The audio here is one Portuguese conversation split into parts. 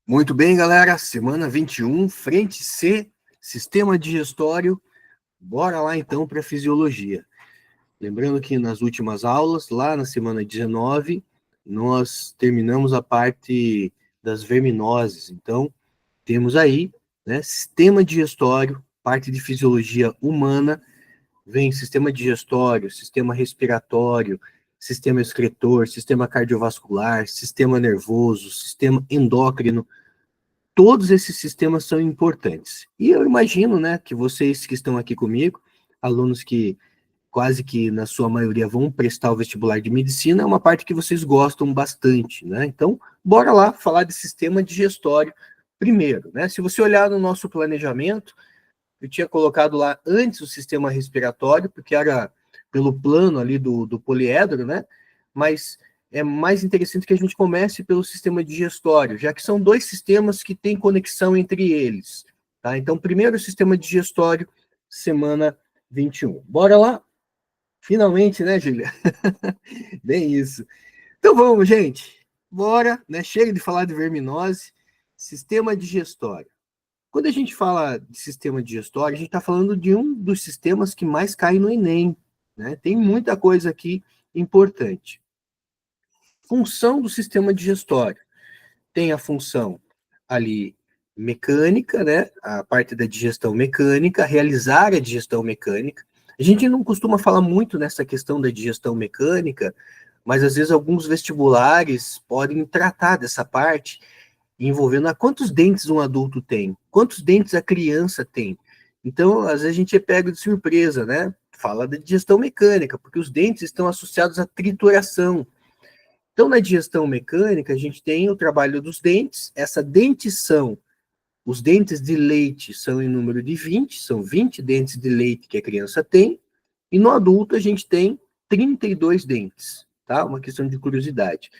Muito bem, galera. Semana 21, frente C, sistema digestório. Bora lá então para a fisiologia. Lembrando que nas últimas aulas, lá na semana 19, nós terminamos a parte das verminoses. Então, temos aí, né, sistema digestório, parte de fisiologia humana, vem sistema digestório, sistema respiratório, sistema excretor, sistema cardiovascular, sistema nervoso, sistema endócrino. Todos esses sistemas são importantes. E eu imagino, né, que vocês que estão aqui comigo, alunos que quase que na sua maioria vão prestar o vestibular de medicina, é uma parte que vocês gostam bastante, né? Então, bora lá falar de sistema digestório primeiro, né? Se você olhar no nosso planejamento, eu tinha colocado lá antes o sistema respiratório, porque era pelo plano ali do poliedro, né? Mas é mais interessante que a gente comece pelo sistema digestório, já que são dois sistemas que têm conexão entre eles. Tá? Então, primeiro o sistema digestório, semana 21. Bora lá? Finalmente, né, Júlia? Bem isso. Então vamos, gente. Bora, né? Chega de falar de verminose. Sistema digestório. Quando a gente fala de sistema digestório, a gente está falando de um dos sistemas que mais cai no Enem. Né? Tem muita coisa aqui importante. Função do sistema digestório. Tem a função ali mecânica, né? A parte da digestão mecânica, realizar a digestão mecânica. A gente não costuma falar muito nessa questão da digestão mecânica, mas às vezes alguns vestibulares podem tratar dessa parte envolvendo a quantos dentes um adulto tem, quantos dentes a criança tem. Então, às vezes a gente é pego de surpresa, né? Fala da digestão mecânica, porque os dentes estão associados à trituração. Então, na digestão mecânica, a gente tem o trabalho dos dentes, essa dentição. Os dentes de leite são em número de 20, são 20 dentes de leite que a criança tem, e no adulto a gente tem 32 dentes, tá? Uma questão de curiosidade.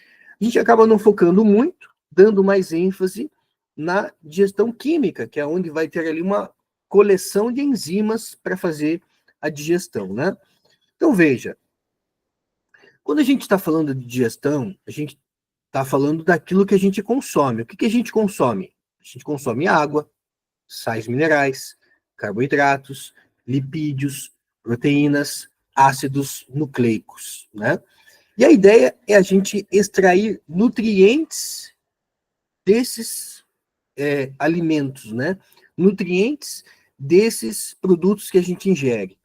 A gente acaba não focando muito, dando mais ênfase na digestão química, que é onde vai ter ali uma coleção de enzimas para fazer a digestão, né? Então, veja, quando a gente está falando de digestão, a gente está falando daquilo que a gente consome. O que, que a gente consome? A gente consome água, sais minerais, carboidratos, lipídios, proteínas, ácidos nucleicos, né? E a ideia é a gente extrair nutrientes desses alimentos, né? Nutrientes desses produtos que a gente ingere.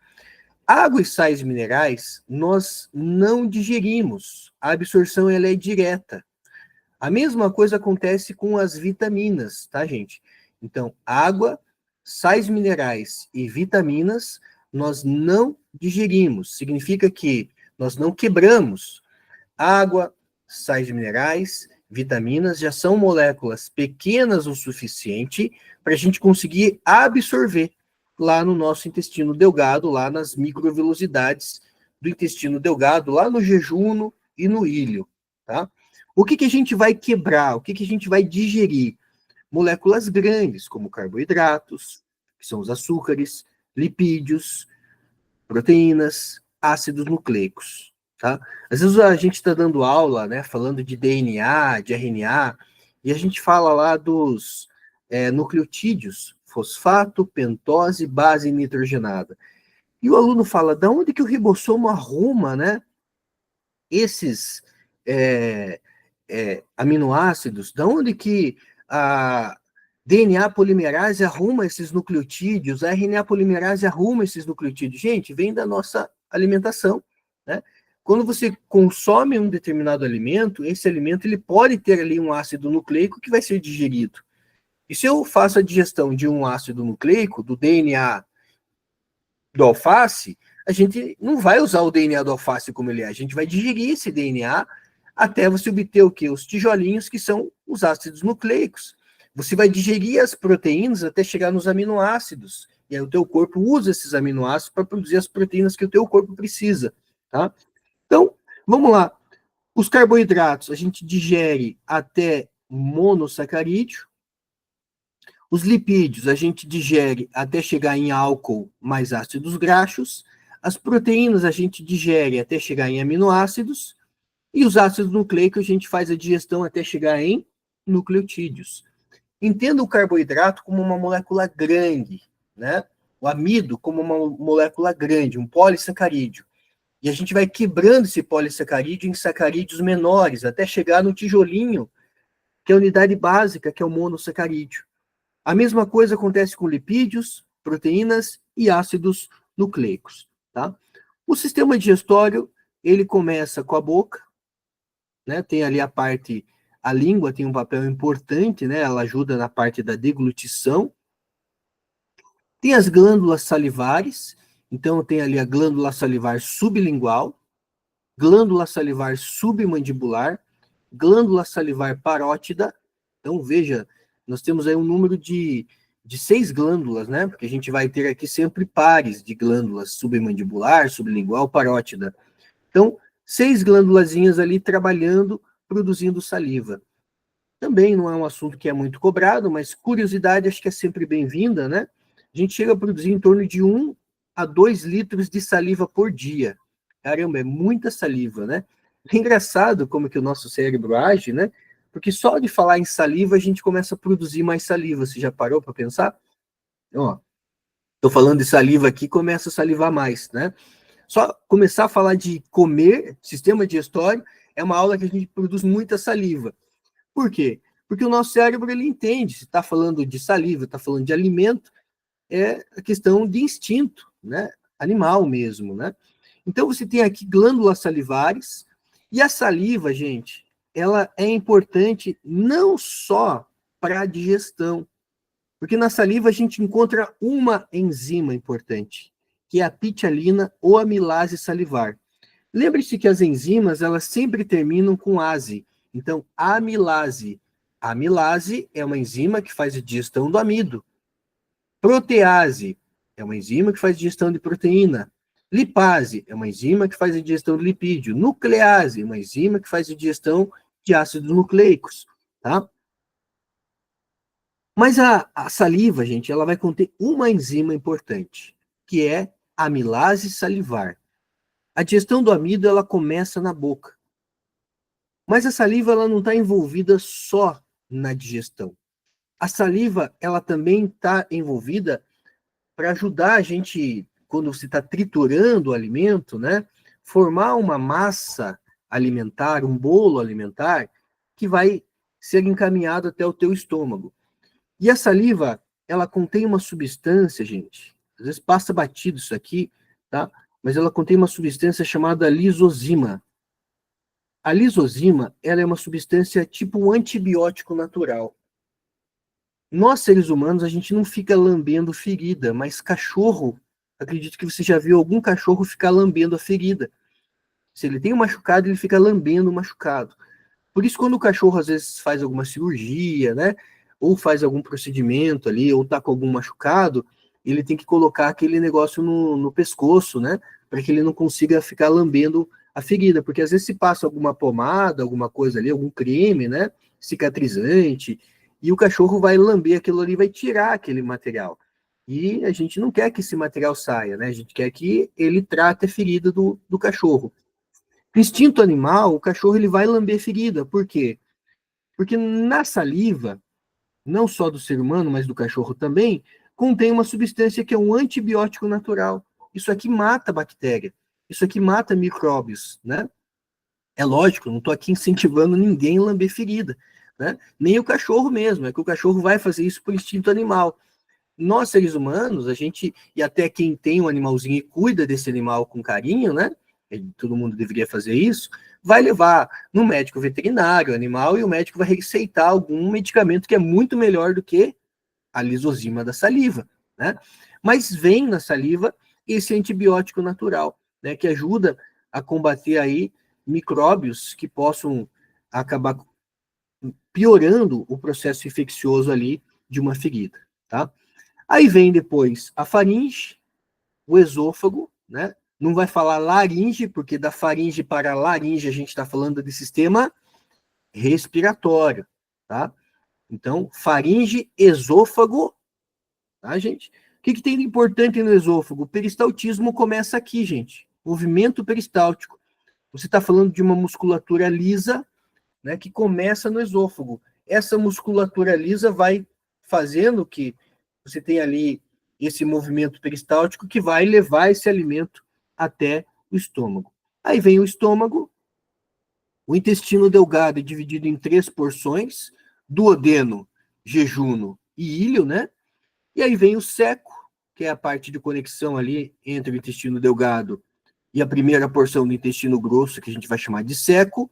Água e sais minerais nós não digerimos, a absorção ela é direta. A mesma coisa acontece com as vitaminas, tá, gente? Então, água, sais minerais e vitaminas nós não digerimos. Significa que nós não quebramos. Água, sais minerais, vitaminas já são moléculas pequenas o suficiente para a gente conseguir absorver lá no nosso intestino delgado, lá nas microvelocidades do intestino delgado, lá no jejuno e no ilho, tá? O que, que a gente vai quebrar? O que, que a gente vai digerir? Moléculas grandes, como carboidratos, que são os açúcares, lipídios, proteínas, ácidos nucleicos, tá? Às vezes a gente está dando aula, né, falando de DNA, de RNA, e a gente fala lá dos nucleotídeos, fosfato, pentose, base nitrogenada. E o aluno fala, da onde que o ribossomo arruma, né, esses aminoácidos, da onde que a DNA polimerase arruma esses nucleotídeos, a RNA polimerase arruma esses nucleotídeos. Gente, vem da nossa alimentação, né? Quando você consome um determinado alimento, esse alimento ele pode ter ali um ácido nucleico que vai ser digerido. E se eu faço a digestão de um ácido nucleico, do DNA do alface, a gente não vai usar o DNA do alface como ele é, a gente vai digerir esse DNA até você obter o quê? Os tijolinhos que são os ácidos nucleicos. Você vai digerir as proteínas até chegar nos aminoácidos. E aí o teu corpo usa esses aminoácidos para produzir as proteínas que o teu corpo precisa, tá? Então, vamos lá. Os carboidratos a gente digere até monossacarídeo. Os lipídios a gente digere até chegar em álcool mais ácidos graxos. As proteínas a gente digere até chegar em aminoácidos. E os ácidos nucleicos a gente faz a digestão até chegar em nucleotídeos. Entenda o carboidrato como uma molécula grande, né? O amido como uma molécula grande, um polissacarídeo. E a gente vai quebrando esse polissacarídeo em sacarídeos menores, até chegar no tijolinho, que é a unidade básica, que é o monossacarídeo. A mesma coisa acontece com lipídios, proteínas e ácidos nucleicos, tá? O sistema digestório, ele começa com a boca, né? Tem ali a língua tem um papel importante, né? Ela ajuda na parte da deglutição. Tem as glândulas salivares, então tem ali a glândula salivar sublingual, glândula salivar submandibular, glândula salivar parótida. Então, veja, nós temos aí um número de 6 glândulas, né? Porque a gente vai ter aqui sempre pares de glândulas submandibular, sublingual, parótida. Então, 6 glândulazinhas ali trabalhando, produzindo saliva. Também não é um assunto que é muito cobrado, mas curiosidade acho que é sempre bem-vinda, né? A gente chega a produzir em torno de 1 a 2 litros de saliva por dia. Caramba, é muita saliva, né? É engraçado como que o nosso cérebro age, né? Porque só de falar em saliva a gente começa a produzir mais saliva. Você já parou para pensar? Ó, tô falando de saliva aqui, começa a salivar mais, né? Só começar a falar de comer, sistema digestório, é uma aula que a gente produz muita saliva. Por quê? Porque o nosso cérebro ele entende, se está falando de saliva, está falando de alimento, é a questão de instinto, né? Animal mesmo, né? Então você tem aqui glândulas salivares, e a saliva, gente, ela é importante não só para a digestão, porque na saliva a gente encontra uma enzima importante, que é a pitialina ou amilase salivar. Lembre-se que as enzimas, elas sempre terminam com ase. Então, amilase. A amilase é uma enzima que faz a digestão do amido. Protease é uma enzima que faz a digestão de proteína. Lipase é uma enzima que faz a digestão de lipídio. Nuclease é uma enzima que faz a digestão de ácidos nucleicos, tá? Mas a saliva, gente, ela vai conter uma enzima importante, que é a amilase salivar. A digestão do amido, ela começa na boca. Mas a saliva ela não está envolvida só na digestão. A saliva ela também está envolvida para ajudar a gente, quando você está triturando o alimento, né, formar uma massa alimentar, um bolo alimentar, que vai ser encaminhado até o teu estômago. E a saliva, ela contém uma substância, gente, às vezes passa batido isso aqui, tá? Mas ela contém uma substância chamada lisozima. A lisozima, ela é uma substância tipo um antibiótico natural. Nós, seres humanos, a gente não fica lambendo ferida, mas cachorro, acredito que você já viu algum cachorro ficar lambendo a ferida. Se ele tem um machucado, ele fica lambendo o machucado. Por isso, quando o cachorro, às vezes, faz alguma cirurgia, né, ou faz algum procedimento ali, ou tá com algum machucado, ele tem que colocar aquele negócio no pescoço, né, para que ele não consiga ficar lambendo a ferida, porque às vezes se passa alguma pomada, alguma coisa ali, algum creme, né, cicatrizante, e o cachorro vai lamber aquilo ali, vai tirar aquele material. E a gente não quer que esse material saia, né, a gente quer que ele trate a ferida do cachorro. Instinto animal, o cachorro ele vai lamber ferida. Por quê? Porque na saliva, não só do ser humano, mas do cachorro também, contém uma substância que é um antibiótico natural. Isso aqui mata a bactéria. Isso aqui mata micróbios, né? É lógico, não estou aqui incentivando ninguém a lamber ferida, né? Nem o cachorro mesmo, é que o cachorro vai fazer isso por instinto animal. Nós, seres humanos, a gente, e até quem tem um animalzinho e cuida desse animal com carinho, né? Todo mundo deveria fazer isso, vai levar no médico veterinário animal e o médico vai receitar algum medicamento que é muito melhor do que a lisozima da saliva, né? Mas vem na saliva esse antibiótico natural, né? Que ajuda a combater aí micróbios que possam acabar piorando o processo infeccioso ali de uma ferida, tá? Aí vem depois a faringe, o esôfago, né? Não vai falar laringe, porque da faringe para laringe a gente está falando de sistema respiratório, tá? Então, faringe, esôfago, tá, gente? O que tem de importante no esôfago? O peristaltismo começa aqui, gente. Movimento peristáltico. Você está falando de uma musculatura lisa, né, que começa no esôfago. essa musculatura lisa vai fazendo que você tenha ali esse movimento peristáltico que vai levar esse alimento até o estômago. Aí vem o estômago, o intestino delgado é dividido em 3 porções, duodeno, jejuno e íleo, né? E aí vem o seco, que é a parte de conexão ali entre o intestino delgado e a primeira porção do intestino grosso, que a gente vai chamar de seco.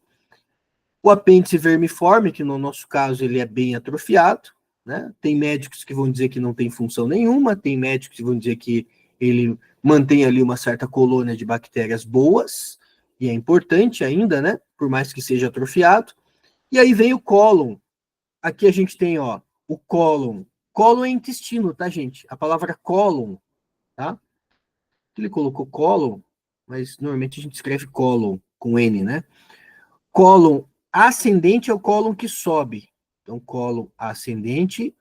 O apêndice vermiforme, que no nosso caso ele é bem atrofiado, né? Tem médicos que vão dizer que não tem função nenhuma, tem médicos que vão dizer que ele mantém ali uma certa colônia de bactérias boas, e é importante ainda, né? Por mais que seja atrofiado. E aí vem o cólon. Aqui a gente tem, ó, o cólon. Cólon é intestino, tá, gente? A palavra cólon, tá? Ele colocou cólon, mas normalmente a gente escreve cólon com N, né? Cólon ascendente é o cólon que sobe. Então, cólon ascendente.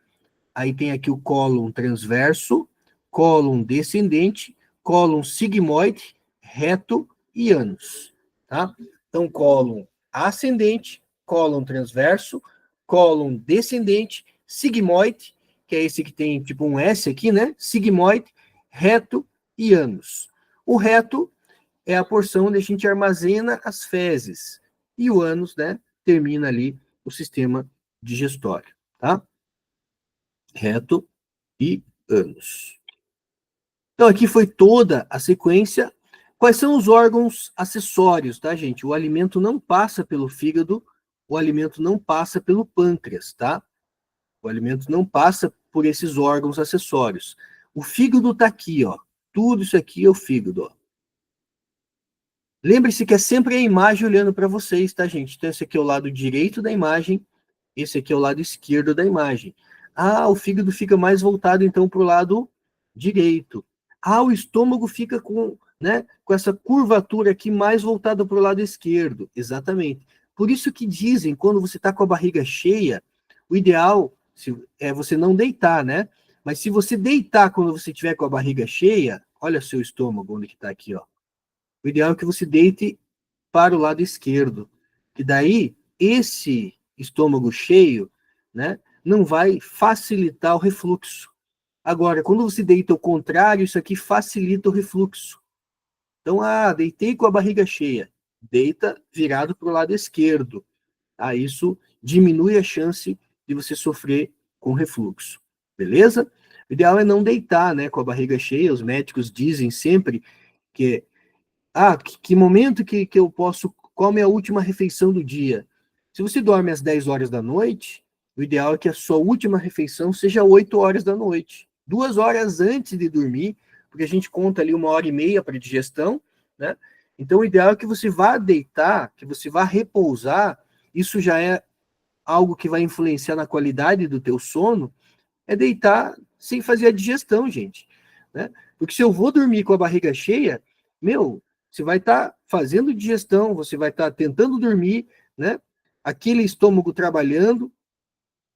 Aí tem aqui o cólon transverso, cólon descendente, cólon sigmoide, reto e ânus. Tá? Então, cólon ascendente, cólon transverso, cólon descendente, sigmoide, que é esse que tem tipo um S aqui, né? Sigmoide, reto e ânus. O reto é a porção onde a gente armazena as fezes. E o ânus, né, termina ali o sistema digestório, tá? Reto e ânus. Então, aqui foi toda a sequência. Quais são os órgãos acessórios, tá, gente? O alimento não passa pelo fígado, o alimento não passa pelo pâncreas, tá? O alimento não passa por esses órgãos acessórios. O fígado tá aqui, ó. Tudo isso aqui é o fígado, ó. Lembre-se que é sempre a imagem olhando para vocês, tá, gente? Então, esse aqui é o lado direito da imagem, esse aqui é o lado esquerdo da imagem. Ah, o fígado fica mais voltado, então, para o lado direito. Ah, o estômago fica com, né, com essa curvatura aqui mais voltada para o lado esquerdo. Exatamente. Por isso que dizem, quando você está com a barriga cheia, o ideal é você não deitar, né? Mas se você deitar quando você estiver com a barriga cheia, olha seu estômago, onde que está aqui, ó. O ideal é que você deite para o lado esquerdo. E daí, esse estômago cheio, né, não vai facilitar o refluxo. Agora, quando você deita ao contrário, isso aqui facilita o refluxo. Então, deitei com a barriga cheia. Deita virado para o lado esquerdo. Isso diminui a chance de você sofrer com refluxo. Beleza? O ideal é não deitar, né, com a barriga cheia. Os médicos dizem sempre que que momento que eu posso, qual é a minha última refeição do dia? Se você dorme às 10 horas da noite, o ideal é que a sua última refeição seja 8 horas da noite. 2 horas antes de dormir, porque a gente conta ali 1h30 para digestão, né? Então, o ideal é que você vá deitar, que você vá repousar, isso já é algo que vai influenciar na qualidade do teu sono, é deitar sem fazer a digestão, gente, né? Porque se eu vou dormir com a barriga cheia, você vai estar fazendo digestão, você vai estar tentando dormir, né? Aquele estômago trabalhando,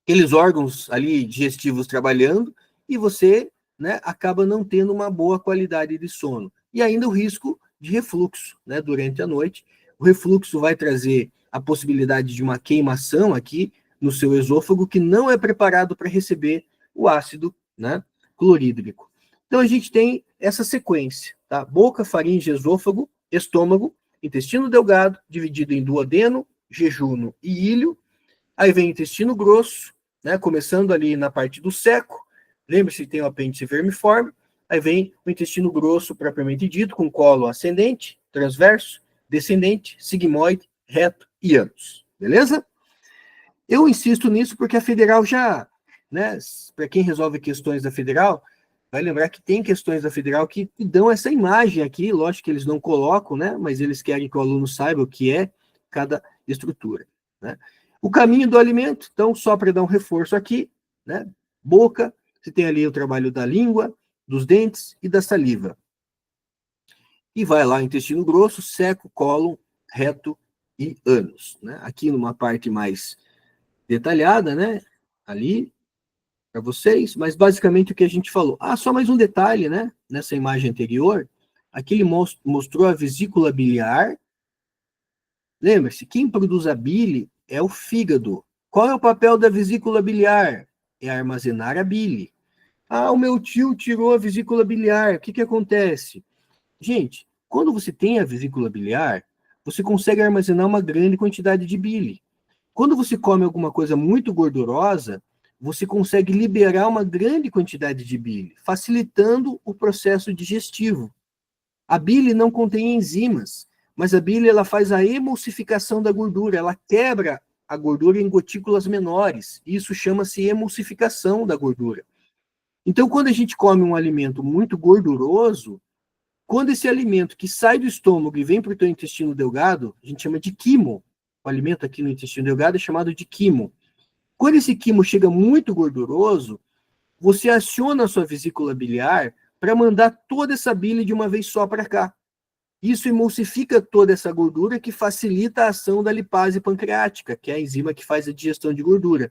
aqueles órgãos ali digestivos trabalhando, e você, né, acaba não tendo uma boa qualidade de sono. E ainda o risco de refluxo, né, durante a noite. O refluxo vai trazer a possibilidade de uma queimação aqui no seu esôfago que não é preparado para receber o ácido, né, clorídrico. Então a gente tem essa sequência, tá? Boca, faringe, esôfago, estômago, intestino delgado, dividido em duodeno, jejuno e íleo. Aí vem intestino grosso, né? Começando ali na parte do seco. Lembre-se que tem o apêndice vermiforme. Aí vem o intestino grosso, propriamente dito, com colo ascendente, transverso, descendente, sigmoide, reto e ânus. Beleza? Eu insisto nisso porque a federal já, né? Para quem resolve questões da federal, vai lembrar que tem questões da federal que dão essa imagem aqui, lógico que eles não colocam, né? Mas eles querem que o aluno saiba o que é cada estrutura, né? O caminho do alimento, então, só para dar um reforço aqui, né? Boca, você tem ali o trabalho da língua, dos dentes e da saliva. E vai lá, intestino grosso, seco, cólon, reto e ânus, né? Aqui numa parte mais detalhada, né? Ali, para vocês, mas basicamente o que a gente falou. Só mais um detalhe, né? Nessa imagem anterior, aqui ele mostrou a vesícula biliar. Lembre-se, quem produz a bile é o fígado. Qual é o papel da vesícula biliar? É armazenar a bile. Ah, o meu tio tirou a vesícula biliar. O que que acontece? Gente, quando você tem a vesícula biliar, você consegue armazenar uma grande quantidade de bile. Quando você come alguma coisa muito gordurosa, você consegue liberar uma grande quantidade de bile, facilitando o processo digestivo. A bile não contém enzimas, mas a bile ela faz a emulsificação da gordura, ela quebra a gordura em gotículas menores. Isso chama-se emulsificação da gordura. Então, quando a gente come um alimento muito gorduroso, quando esse alimento que sai do estômago e vem para o teu intestino delgado, a gente chama de quimo. O alimento aqui no intestino delgado é chamado de quimo. Quando esse quimo chega muito gorduroso, você aciona a sua vesícula biliar para mandar toda essa bile de uma vez só para cá. Isso emulsifica toda essa gordura que facilita a ação da lipase pancreática, que é a enzima que faz a digestão de gordura.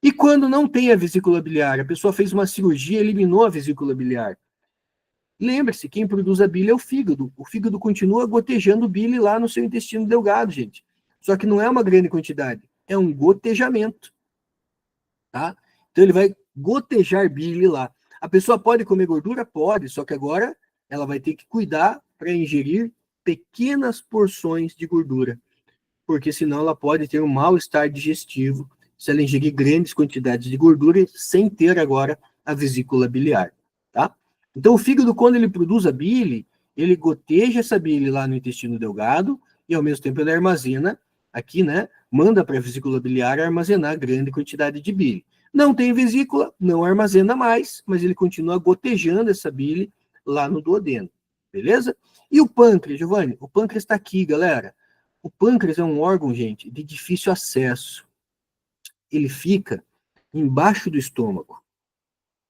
E quando não tem a vesícula biliar, a pessoa fez uma cirurgia e eliminou a vesícula biliar. Lembre-se, quem produz a bile é o fígado. O fígado continua gotejando bile lá no seu intestino delgado, gente. Só que não é uma grande quantidade, é um gotejamento, tá? Então ele vai gotejar bile lá. A pessoa pode comer gordura? Pode, só que agora ela vai ter que cuidar para ingerir pequenas porções de gordura, porque senão ela pode ter um mal-estar digestivo se ela ingerir grandes quantidades de gordura sem ter agora a vesícula biliar, tá? Então o fígado, quando ele produz a bile, ele goteja essa bile lá no intestino delgado e ao mesmo tempo ele armazena aqui, né? Manda para a vesícula biliar armazenar grande quantidade de bile. Não tem vesícula, não armazena mais, mas ele continua gotejando essa bile lá no duodeno, beleza? E o pâncreas, Giovanni? O pâncreas está aqui, galera. O pâncreas é um órgão, gente, de difícil acesso. Ele fica embaixo do estômago.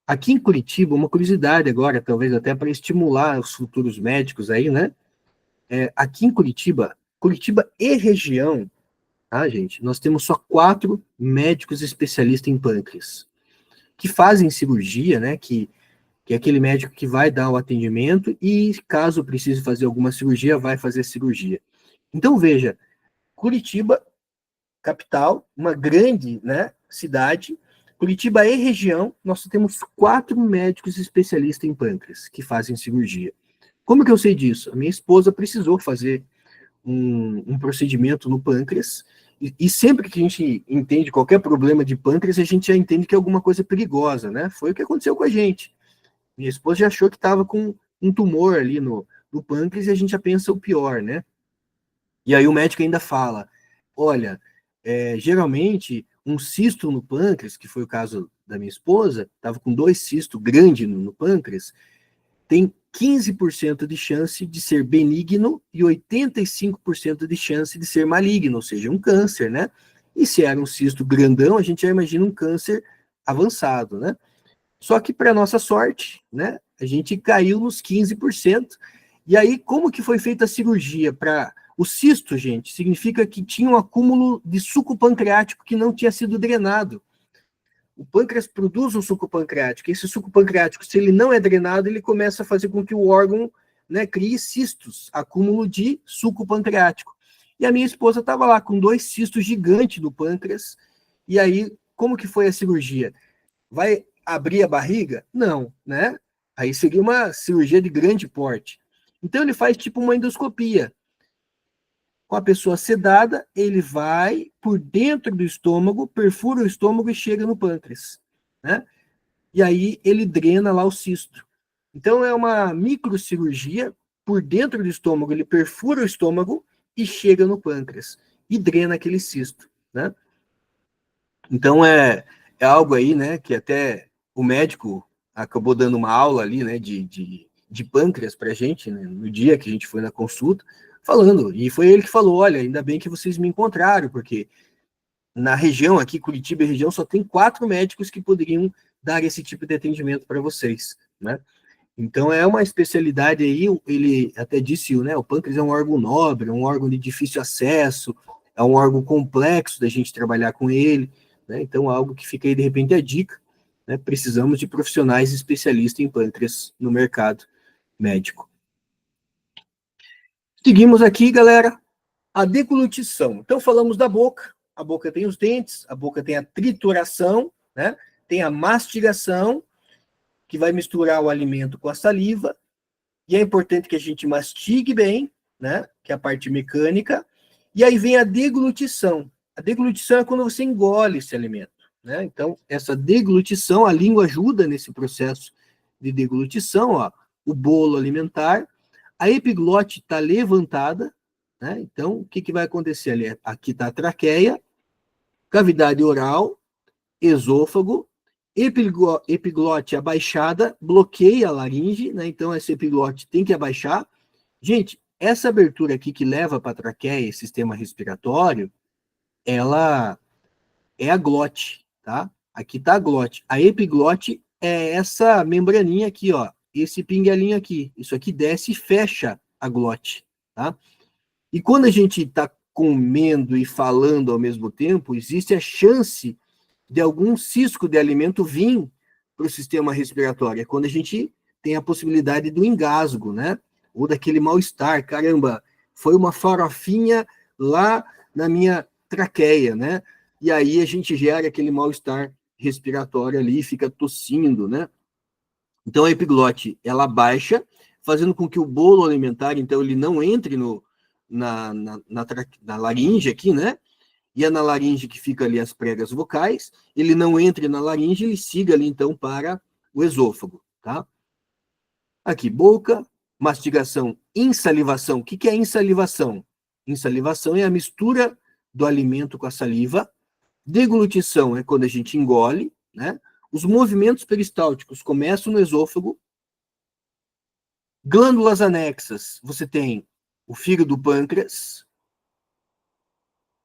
Aqui em Curitiba, uma curiosidade agora, talvez até para estimular os futuros médicos aí, né? Aqui em Curitiba, Curitiba e região, tá, gente? Nós temos só 4 médicos especialistas em pâncreas, que fazem cirurgia, né? Que é aquele médico que vai dar o atendimento e, caso precise fazer alguma cirurgia, vai fazer cirurgia. Então, veja, Curitiba, capital, uma grande, né, cidade, Curitiba e região, nós temos 4 médicos especialistas em pâncreas que fazem cirurgia. Como que eu sei disso? A minha esposa precisou fazer um procedimento no pâncreas, e sempre que a gente entende qualquer problema de pâncreas, a gente já entende que é alguma coisa perigosa, né? Foi o que aconteceu com a gente. Minha esposa já achou que estava com um tumor ali no pâncreas e a gente já pensa o pior, né? E aí o médico ainda fala, olha, geralmente um cisto no pâncreas, que foi o caso da minha esposa, estava com 2 cistos grandes no pâncreas, tem 15% de chance de ser benigno e 85% de chance de ser maligno, ou seja, um câncer, né? E se era um cisto grandão, a gente já imagina um câncer avançado, né? Só que, para nossa sorte, né, a gente caiu nos 15%. E aí, como que foi feita a cirurgia? Para o cisto, gente, significa que tinha um acúmulo de suco pancreático que não tinha sido drenado. O pâncreas produz um suco pancreático. Esse suco pancreático, se ele não é drenado, ele começa a fazer com que o órgão, né, crie cistos, acúmulo de suco pancreático. E a minha esposa estava lá com 2 cistos gigantes no pâncreas. E aí, como que foi a cirurgia? Vai abrir a barriga? Não, né? Aí seria uma cirurgia de grande porte. Então ele faz tipo uma endoscopia. Com a pessoa sedada, ele vai por dentro do estômago, perfura o estômago e chega no pâncreas, né? E aí ele drena lá o cisto. Então é uma microcirurgia por dentro do estômago, ele perfura o estômago e chega no pâncreas e drena aquele cisto, né? Então é algo aí, né, que até o médico acabou dando uma aula ali, né, de pâncreas para a gente, né, no dia que a gente foi na consulta, falando, e foi ele que falou, olha, ainda bem que vocês me encontraram, porque na região aqui, Curitiba e região, só tem 4 médicos que poderiam dar esse tipo de atendimento para vocês, né? Então é uma especialidade aí, ele até disse, né, o pâncreas é um órgão nobre, é um órgão de difícil acesso, é um órgão complexo da gente trabalhar com ele, né? Então algo que fica aí de repente a dica, né? Precisamos de profissionais especialistas em pâncreas no mercado médico. Seguimos aqui, galera, a deglutição. Então falamos da boca, a boca tem os dentes, a boca tem a trituração, né? Tem a mastigação, que vai misturar o alimento com a saliva, e é importante que a gente mastigue bem, né? Que é a parte mecânica, e aí vem a deglutição. A deglutição é quando você engole esse alimento, né? Então, essa deglutição, a língua ajuda nesse processo de deglutição, ó, o bolo alimentar, a epiglote está levantada, né? Então, o que, que vai acontecer ali? Aqui está a traqueia, cavidade oral, esôfago, epiglote abaixada, bloqueia a laringe, né? Então, essa epiglote tem que abaixar. Gente, essa abertura aqui que leva para a traqueia e sistema respiratório, ela é a glote, tá? Aqui está a glote. A epiglote é essa membraninha aqui, ó, esse pinguelinho aqui. Isso aqui desce e fecha a glote, tá? E quando a gente está comendo e falando ao mesmo tempo, existe a chance de algum cisco de alimento vir para o sistema respiratório. É quando a gente tem a possibilidade do engasgo, né? Ou daquele mal-estar. Caramba, foi uma farofinha lá na minha traqueia, né? E aí a gente gera aquele mal-estar respiratório ali e fica tossindo, né? Então a epiglote, ela baixa, fazendo com que o bolo alimentar, então, ele não entre na laringe aqui, né? E é na laringe que fica ali as pregas vocais, ele não entre na laringe, ele siga ali, então, para o esôfago, tá? Aqui, boca, mastigação, insalivação. O que é insalivação? Insalivação é a mistura do alimento com a saliva. Deglutição é quando a gente engole, né? Os movimentos peristálticos começam no esôfago. Glândulas anexas, você tem o fígado, o pâncreas.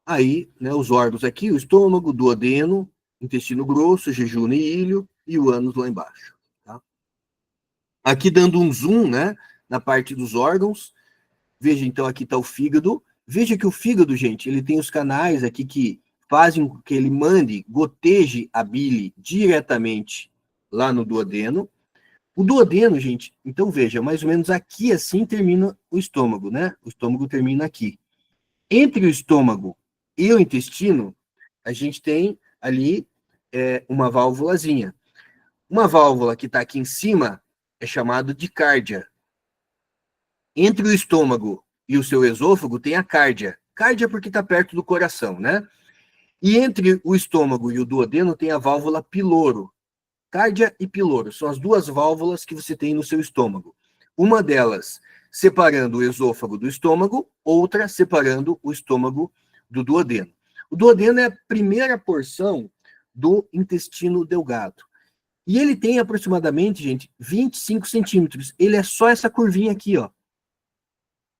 Aí, né, os órgãos aqui, o estômago, duodeno, intestino grosso, jejuna e ilho, e o ânus lá embaixo. Tá? Aqui dando um zoom, né, na parte dos órgãos. Veja, então, aqui está o fígado. Veja que o fígado, gente, ele tem os canais aqui que fazem com que ele mande, goteje a bile diretamente lá no duodeno. O duodeno, gente, então veja, mais ou menos aqui assim termina o estômago, né? O estômago termina aqui. Entre o estômago e o intestino, a gente tem ali uma válvulazinha. Uma válvula que está aqui em cima é chamada de cárdia. Entre o estômago e o seu esôfago tem a cárdia. Cárdia porque está perto do coração, né? E entre o estômago e o duodeno tem a válvula piloro. Cárdia e piloro são as duas válvulas que você tem no seu estômago. Uma delas separando o esôfago do estômago, outra separando o estômago do duodeno. O duodeno é a primeira porção do intestino delgado. E ele tem aproximadamente, gente, 25 centímetros. Ele é só essa curvinha aqui, ó.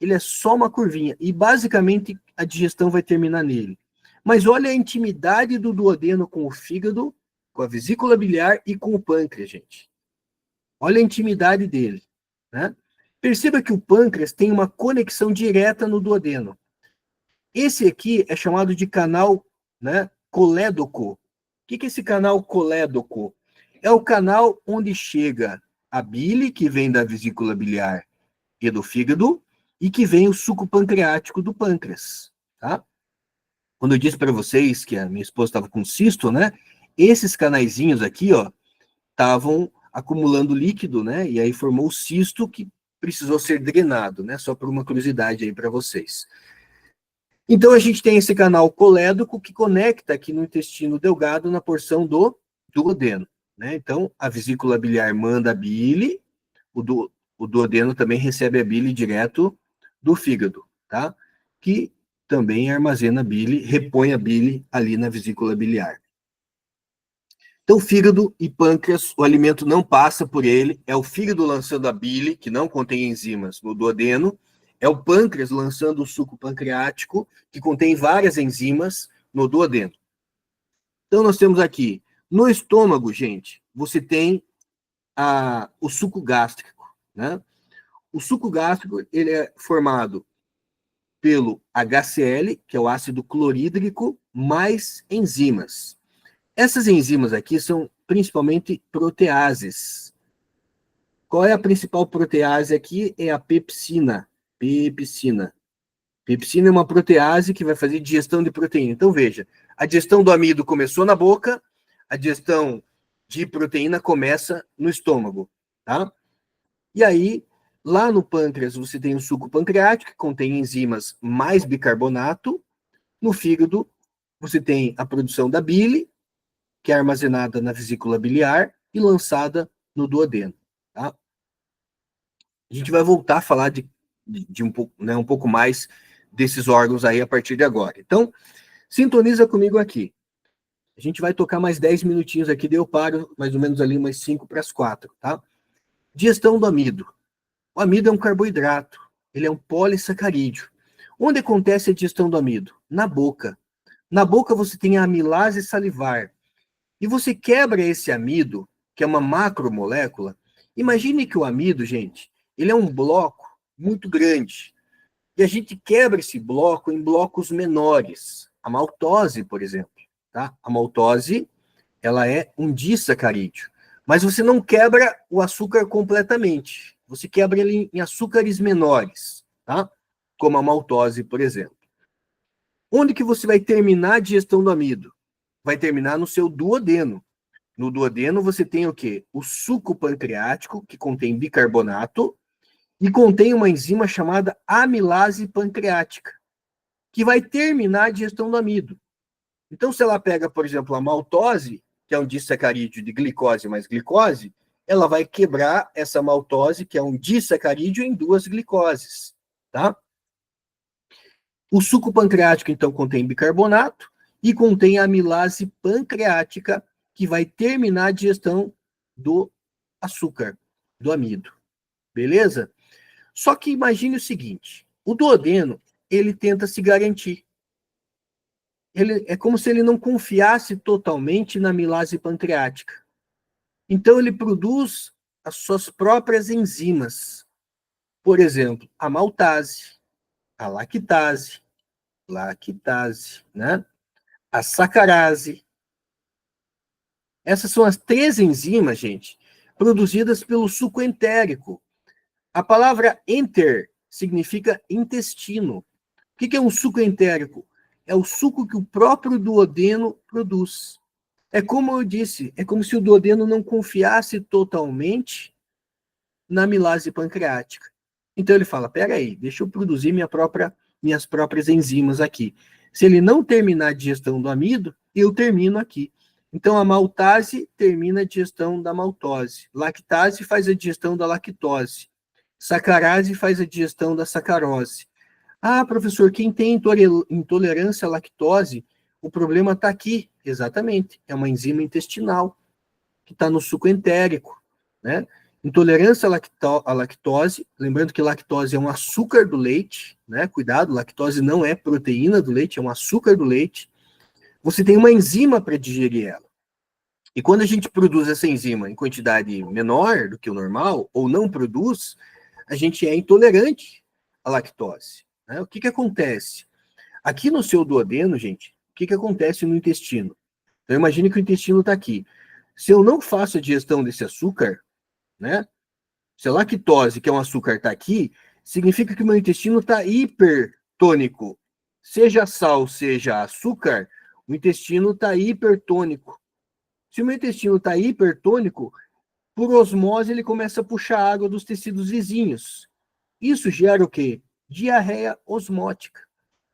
Ele é só uma curvinha. E basicamente a digestão vai terminar nele. Mas olha a intimidade do duodeno com o fígado, com a vesícula biliar e com o pâncreas, gente. Olha a intimidade dele, né? Perceba que o pâncreas tem uma conexão direta no duodeno. Esse aqui é chamado de canal, né, colédoco. O que é esse canal colédoco? É o canal onde chega a bile, que vem da vesícula biliar e do fígado, e que vem o suco pancreático do pâncreas, tá? Quando eu disse para vocês que a minha esposa estava com cisto, né? Esses canaizinhos aqui, ó, estavam acumulando líquido, né? E aí formou o cisto que precisou ser drenado, né? Só por uma curiosidade aí para vocês. Então a gente tem esse canal colédoco que conecta aqui no intestino delgado na porção do duodeno, né? Então a vesícula biliar manda a bile, o duodeno também recebe a bile direto do fígado, tá? Que também armazena a bile, repõe a bile ali na vesícula biliar. Então, fígado e pâncreas, o alimento não passa por ele, é o fígado lançando a bile, que não contém enzimas, no duodeno, é o pâncreas lançando o suco pancreático, que contém várias enzimas, no duodeno. Então, nós temos aqui, no estômago, gente, você tem o suco gástrico, né? O suco gástrico, ele é formado pelo HCl, que é o ácido clorídrico, mais enzimas. Essas enzimas aqui são principalmente proteases. Qual é a principal protease aqui? É a pepsina. Pepsina. Pepsina é uma protease que vai fazer digestão de proteína. Então, veja, a digestão do amido começou na boca, a digestão de proteína começa no estômago, tá? E aí, lá no pâncreas, você tem o suco pancreático, que contém enzimas mais bicarbonato. No fígado, você tem a produção da bile, que é armazenada na vesícula biliar e lançada no duodeno, tá? A gente vai voltar a falar de um pouco, né, um pouco mais desses órgãos aí a partir de agora. Então, sintoniza comigo aqui. A gente vai tocar mais 10 minutinhos aqui, daí eu paro mais ou menos ali umas 5 para as 4, tá? Digestão do amido. O amido é um carboidrato, ele é um polissacarídeo. Onde acontece a digestão do amido? Na boca. Na boca você tem a amilase salivar. E você quebra esse amido, que é uma macromolécula. Imagine que o amido, gente, ele é um bloco muito grande. E a gente quebra esse bloco em blocos menores. A maltose, por exemplo. Tá? A maltose, ela é um disacarídeo. Mas você não quebra o açúcar completamente. Você quebra ele em açúcares menores, tá? Como a maltose, por exemplo. Onde que você vai terminar a digestão do amido? Vai terminar no seu duodeno. No duodeno você tem o quê? O suco pancreático, que contém bicarbonato, e contém uma enzima chamada amilase pancreática, que vai terminar a digestão do amido. Então, se ela pega, por exemplo, a maltose, que é um disacarídeo de glicose mais glicose, ela vai quebrar essa maltose, que é um disacarídeo, em duas glicoses, tá? O suco pancreático, então, contém bicarbonato e contém a amilase pancreática, que vai terminar a digestão do açúcar, do amido. Beleza? Só que imagine o seguinte, o duodeno, ele tenta se garantir. É como se ele não confiasse totalmente na amilase pancreática. Então, ele produz as suas próprias enzimas. Por exemplo, a maltase, a lactase, né? A sacarase. Essas são as 3 enzimas, gente, produzidas pelo suco entérico. A palavra enter significa intestino. O que é um suco entérico? É o suco que o próprio duodeno produz. É como eu disse, é como se o duodeno não confiasse totalmente na amilase pancreática. Então ele fala, peraí, deixa eu produzir minhas próprias enzimas aqui. Se ele não terminar a digestão do amido, eu termino aqui. Então a maltase termina a digestão da maltose. Lactase faz a digestão da lactose. Sacarase faz a digestão da sacarose. Ah, professor, quem tem intolerância à lactose, o problema está aqui. Exatamente, é uma enzima intestinal que está no suco entérico, né? Intolerância à lactose, lembrando que lactose é um açúcar do leite, né? Cuidado, lactose não é proteína do leite, é um açúcar do leite. Você tem uma enzima para digerir ela. E quando a gente produz essa enzima em quantidade menor do que o normal, ou não produz, a gente é intolerante à lactose. Né? O que acontece? Aqui no seu duodeno, gente, o que acontece no intestino? Então, imagine que o intestino está aqui. Se eu não faço a digestão desse açúcar, né? Se a lactose, que é um açúcar, está aqui, significa que o meu intestino está hipertônico. Seja sal, seja açúcar, o intestino está hipertônico. Se o meu intestino está hipertônico, por osmose ele começa a puxar água dos tecidos vizinhos. Isso gera o quê? Diarreia osmótica.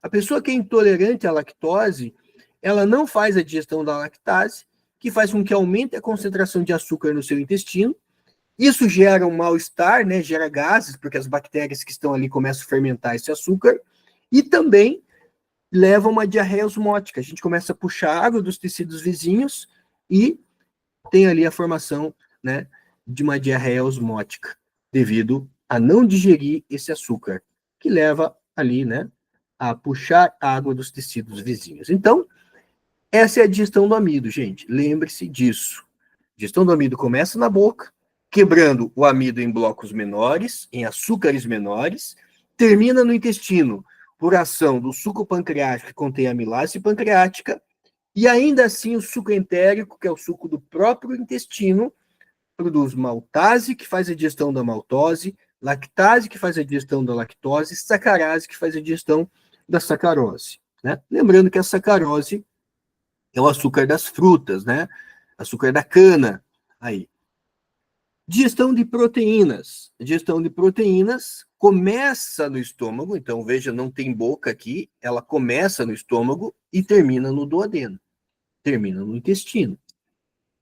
A pessoa que é intolerante à lactose, ela não faz a digestão da lactase, que faz com que aumente a concentração de açúcar no seu intestino. Isso gera um mal-estar, né? Gera gases, porque as bactérias que estão ali começam a fermentar esse açúcar, e também leva a uma diarreia osmótica. A gente começa a puxar água dos tecidos vizinhos e tem ali a formação, né, de uma diarreia osmótica, devido a não digerir esse açúcar, que leva ali, né, a puxar água dos tecidos vizinhos. Então, essa é a digestão do amido, gente. Lembre-se disso. A digestão do amido começa na boca, quebrando o amido em blocos menores, em açúcares menores, termina no intestino, por ação do suco pancreático que contém amilase pancreática, e ainda assim o suco entérico, que é o suco do próprio intestino, produz maltase, que faz a digestão da maltose, lactase, que faz a digestão da lactose, sacarase, que faz a digestão da sacarose, né? Lembrando que a sacarose é o açúcar das frutas, né? Açúcar da cana, aí. Digestão de proteínas. Digestão de proteínas começa no estômago, então veja, não tem boca aqui, ela começa no estômago e termina no duodeno, termina no intestino.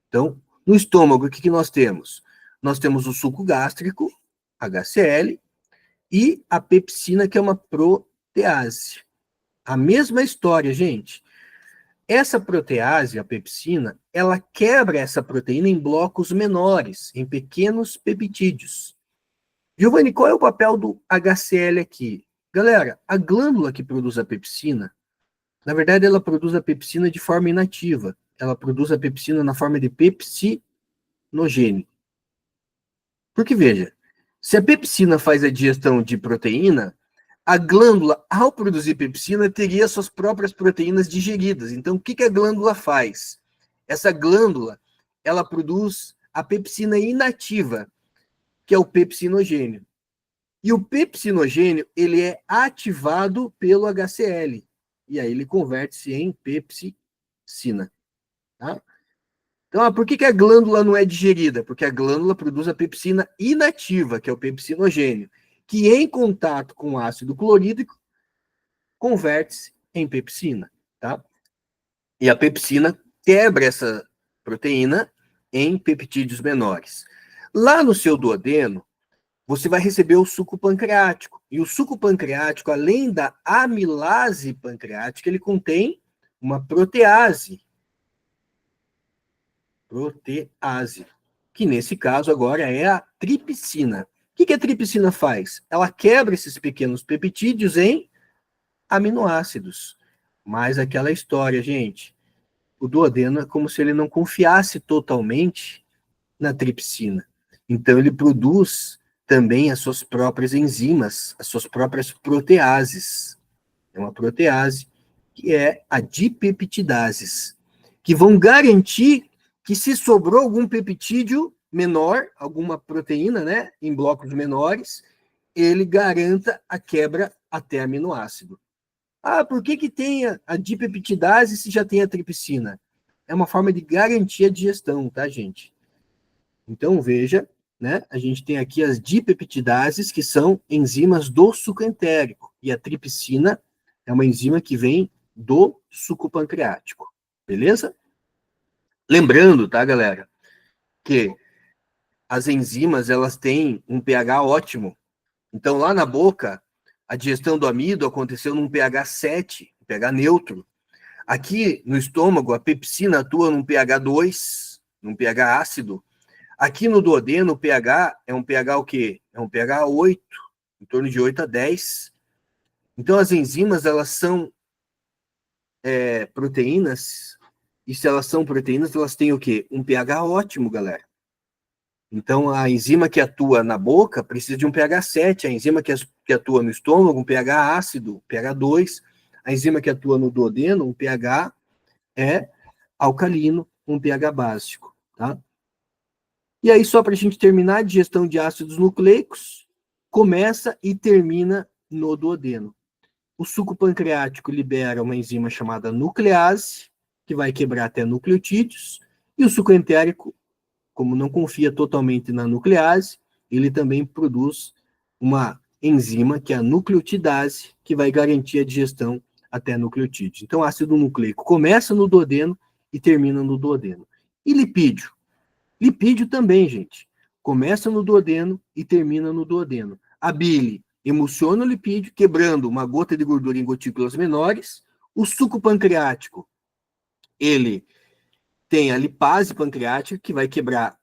Então, no estômago, o que nós temos? Nós temos o suco gástrico, HCl, e a pepsina, que é uma protease. A mesma história, gente. Essa protease, a pepsina, ela quebra essa proteína em blocos menores, em pequenos peptídeos. Giovanni, qual é o papel do HCl aqui? Galera, a glândula que produz a pepsina, na verdade, ela produz a pepsina de forma inativa. Ela produz a pepsina na forma de pepsinogênio. Porque, veja, se a pepsina faz a digestão de proteína, a glândula, ao produzir pepsina, teria suas próprias proteínas digeridas. Então, o que a glândula faz? Essa glândula, ela produz a pepsina inativa, que é o pepsinogênio. E o pepsinogênio, ele é ativado pelo HCl. E aí ele converte-se em pepsina. Tá? Então, por que a glândula não é digerida? Porque a glândula produz a pepsina inativa, que é o pepsinogênio, que em contato com o ácido clorídrico converte-se em pepsina, tá? E a pepsina quebra essa proteína em peptídeos menores. Lá no seu duodeno, você vai receber o suco pancreático. E o suco pancreático, além da amilase pancreática, ele contém uma protease. Protease. Que nesse caso agora é a tripsina. O que a tripsina faz? Ela quebra esses pequenos peptídeos em aminoácidos. Mas aquela história, gente. O duodeno é como se ele não confiasse totalmente na tripsina. Então ele produz também as suas próprias enzimas, as suas próprias proteases. É uma protease que é a dipeptidases, que vão garantir que se sobrou algum peptídeo menor, alguma proteína, né, em blocos menores, ele garanta a quebra até aminoácido. Ah, por que tem a dipeptidase se já tem a tripsina? É uma forma de garantir a digestão, tá, gente? Então, veja, né? A gente tem aqui as dipeptidases, que são enzimas do suco entérico. E a tripsina é uma enzima que vem do suco pancreático. Beleza? Lembrando, tá, galera, que as enzimas, elas têm um pH ótimo. Então, lá na boca, a digestão do amido aconteceu num pH 7, um pH neutro. Aqui no estômago, a pepsina atua num pH 2, num pH ácido. Aqui no duodeno, o pH é um pH o quê? É um pH 8, em torno de 8 a 10. Então, as enzimas, elas são proteínas, e se elas são proteínas, elas têm o quê? Um pH ótimo, galera. Então, a enzima que atua na boca precisa de um pH 7, a enzima que atua no estômago, um pH ácido, pH 2, a enzima que atua no duodeno, um pH alcalino, um pH básico, tá? E aí, só para a gente terminar, a digestão de ácidos nucleicos começa e termina no duodeno. O suco pancreático libera uma enzima chamada nuclease, que vai quebrar até nucleotídeos, e o suco entérico, como não confia totalmente na nuclease, ele também produz uma enzima, que é a nucleotidase, que vai garantir a digestão até nucleotídeos. Então, ácido nucleico começa no duodeno e termina no duodeno. E lipídio? Lipídio também, gente. Começa no duodeno e termina no duodeno. A bile emulsiona o lipídio, quebrando uma gota de gordura em gotículas menores. O suco pancreático, ele tem a lipase pancreática, que vai quebrar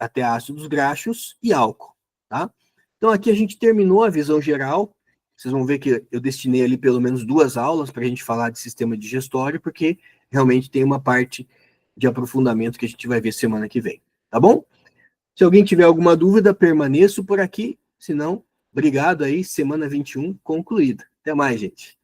até ácidos graxos e álcool, tá? Então, aqui a gente terminou a visão geral. Vocês vão ver que eu destinei ali pelo menos 2 aulas para a gente falar de sistema digestório, porque realmente tem uma parte de aprofundamento que a gente vai ver semana que vem, tá bom? Se alguém tiver alguma dúvida, permaneço por aqui. Se não, obrigado aí, semana 21 concluída. Até mais, gente.